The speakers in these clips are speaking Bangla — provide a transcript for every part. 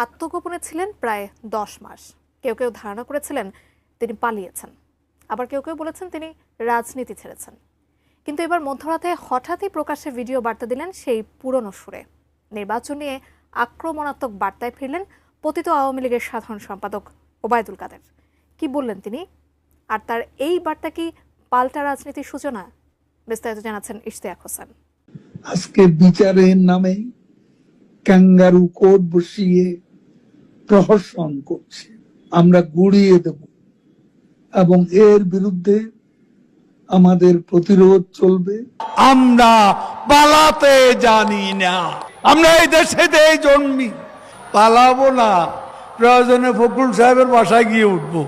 আত্মগোপনে ছিলেন প্রায় 10 মাস। কেউ কেউ ধারণা করেছিলেন তিনি পালিয়েছেন, আবার কেউ কেউ বলেছেন তিনি রাজনীতি ছেড়েছেন। কিন্তু এবার মধ্যরাতে হঠাৎই প্রকাশ্যে ভিডিও বার্তা দিলেন সেই পুরনো সুরে। নির্বাচন নিয়ে আক্রমণাত্মক বার্তায় ফিরলেন পতিত আওয়ামী লীগের সাধারণ সম্পাদক ওবায়দুল কাদের। কি বললেন তিনি, আর তার এই বার্তা কি পাল্টা রাজনীতির সূচনা? বিস্তারিত জানাচ্ছেন ইশতিয়াক হোসেন। আজকে বিচারের নামে ক্যাঙ্গারু কোর্ট বসিয়ে প্রহসন করছে, আমরা গুড়িয়ে দেব এবং এর বিরুদ্ধে আমাদের প্রতিরোধ চলবে। আমরা পালাতে জানি না, আমরা এই দেশেতে জন্মি, পালাবো না। প্রয়োজনে ফখরুল সাহেবের বাসায় গিয়ে উঠবো।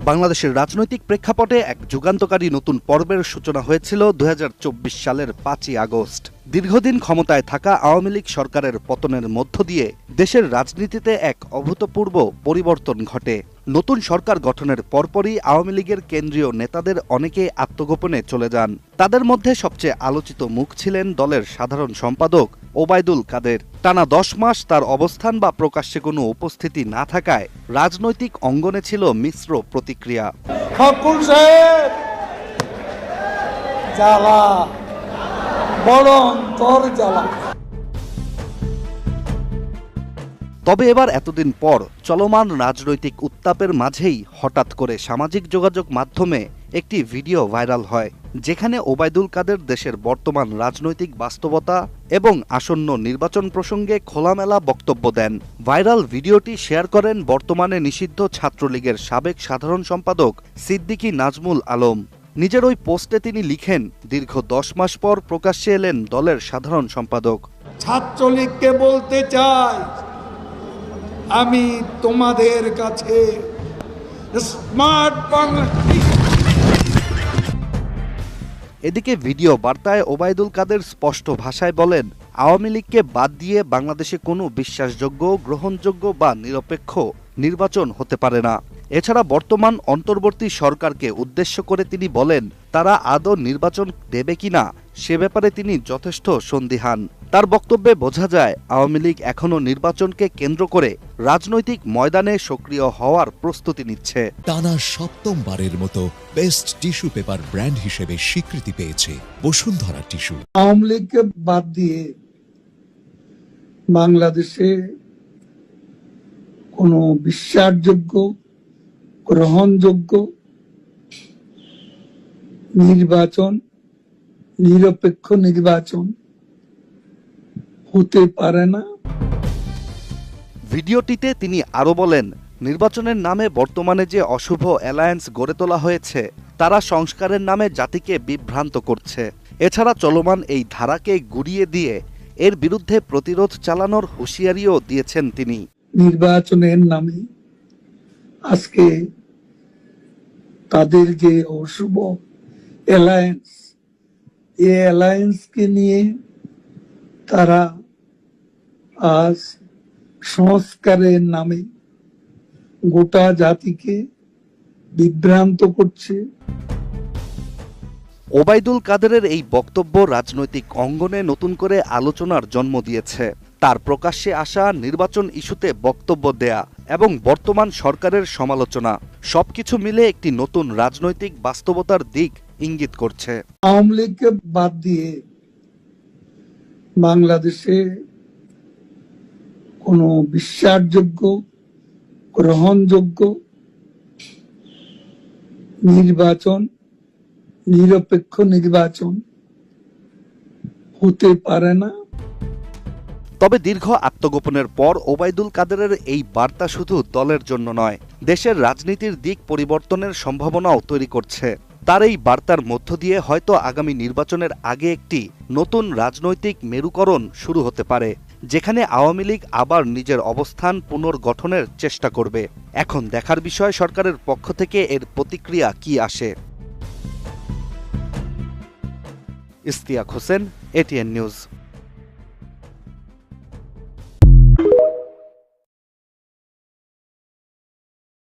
বাংলাদেশের রাজনৈতিক প্রেক্ষাপটে এক যুগান্তকারী নতুন পর্বের সূচনা হয়েছিল ২০২৪ সালের ৫ই আগস্ট। দীর্ঘদিন ক্ষমতায় থাকা আওয়ামী লীগ সরকারের পতনের মধ্য দিয়ে দেশের রাজনীতিতে এক অভূতপূর্ব পরিবর্তন ঘটে। নতুন সরকার গঠনের পরপরই আওয়ামী লীগের কেন্দ্রীয় নেতাদের অনেকে আত্মগোপনে চলে যান। তাদের মধ্যে সবচেয়ে আলোচিত মুখ ছিলেন দলের সাধারণ সম্পাদক ওবায়দুল কাদের। টানা ১০ মাস তার অবস্থান বা প্রকাশ্যে কোনো উপস্থিতি না থাকায় রাজনৈতিক অঙ্গনে ছিল মিশ্র প্রতিক্রিয়া। ফখরুল সাহেব জ্বালা, বড় অন্তর জ্বালা। তবে এবার এতদিন পর চলমান রাজনৈতিক উত্তাপের মাঝেই হঠাৎ করে সামাজিক যোগাযোগ মাধ্যমে একটি ভিডিও ভাইরাল হয়, যেখানে ওবায়দুল কাদের দেশের বর্তমান রাজনৈতিক বাস্তবতা এবং আসন্ন নির্বাচন প্রসঙ্গে খোলামেলা বক্তব্য দেন। ভাইরাল ভিডিওটি শেয়ার করেন বর্তমানে নিষিদ্ধ ছাত্রলীগের সাবেক সাধারণ সম্পাদক সিদ্দিকী নাজমুল আলম। নিজের ওই পোস্টে তিনি লিখেন, দীর্ঘ ১০ মাস পর প্রকাশ্যে এলেন দলের সাধারণ সম্পাদক। ছাত্রলীগকে বলতে চাই, আমি তোমাদের কাছে স্মার্ট বাংলা। এদিকে ভিডিও বার্তায় ওবায়দুল কাদের স্পষ্ট ভাষায় বলেন, আওয়ামী লীগকে বাদ দিয়ে বাংলাদেশে কোনো বিশ্বাসযোগ্য, গ্রহণযোগ্য বা নিরপেক্ষ নির্বাচন হতে পারে না। এছাড়া বর্তমান অন্তর্বর্তী সরকারকে উদ্দেশ্য করে তিনি বলেন, তারা আদৌ নির্বাচন দেবে কিনা সে ব্যাপারে তিনি যথেষ্ট সন্দিহান। তার বক্তব্যে বোঝা যায় আওয়ামী লীগ এখনও নির্বাচনকে কেন্দ্র করে রাজনৈতিক ময়দানে সক্রিয় হওয়ার প্রস্তুতি নিচ্ছে। টানা সপ্তমবারের মতো বেস্ট টিস্যু পেপার ব্র্যান্ড হিসেবে স্বীকৃতি পেয়েছে বসুন্ধরা টিস্যু। আওয়ামী লীগকে বাদ দিয়ে বাংলাদেশে কোনো বিশ্বাসযোগ্য, গ্রহণযোগ্য নির্বাচন, নিরপেক্ষ নির্বাচন হতে পারে না। ভিডিওটিতে তিনি আরও বলেন, নির্বাচনের নামে বর্তমানে যে অশুভ অ্যালায়েন্স গড়ে তোলা হয়েছে তারা সংস্কারের নামে জাতিকে বিভ্রান্ত করছে। এছাড়া চলমান এই ধারাকে গুড়িয়ে দিয়ে এর বিরুদ্ধে প্রতিরোধ চালানোর হুঁশিয়ারিও দিয়েছেন তিনি। নির্বাচনের নামে আজকে তাদের যে অশুভ অ্যালায়েন্স, এই অ্যালায়েন্সকে নিয়ে তারা আজ সংস্কারের নামে গোটা জাতিকে বিভ্রান্ত করছে। ওবায়দুল কাদেরের এই বক্তব্য রাজনৈতিক অঙ্গনে নতুন করে আলোচনার জন্ম দিয়েছে। তার প্রকাশ্যে আসা, নির্বাচন ইস্যুতে বক্তব্য দেয়া এবং বর্তমান সরকারের সমালোচনা সবকিছু মিলে একটি নতুন রাজনৈতিক বাস্তবতার দিক ইঙ্গিত করছে। আওয়ামী লীগকে বাদ দিয়ে বাংলাদেশে কোনো বিশ্বাসযোগ্য, গ্রহণযোগ্য নির্বাচন, নিরপেক্ষ নির্বাচন হতে পারে না। তবে দীর্ঘ আত্মগোপনের পর ওবায়দুল কাদেরের এই বার্তা শুধু দলের জন্য নয়, দেশের রাজনীতির দিক পরিবর্তনের সম্ভাবনাও তৈরি করছে। তার এই বার্তার মধ্য দিয়ে হয়তো আগামী নির্বাচনের আগে একটি নতুন রাজনৈতিক মেরুকরণ শুরু হতে পারে, যেখানে আওয়ামী লীগ আবার নিজের অবস্থান পুনর্গঠনের চেষ্টা করবে। এখন দেখার বিষয় সরকারের পক্ষ থেকে এর প্রতিক্রিয়া কি আসে। Ishtiaq Hossain, ATN news.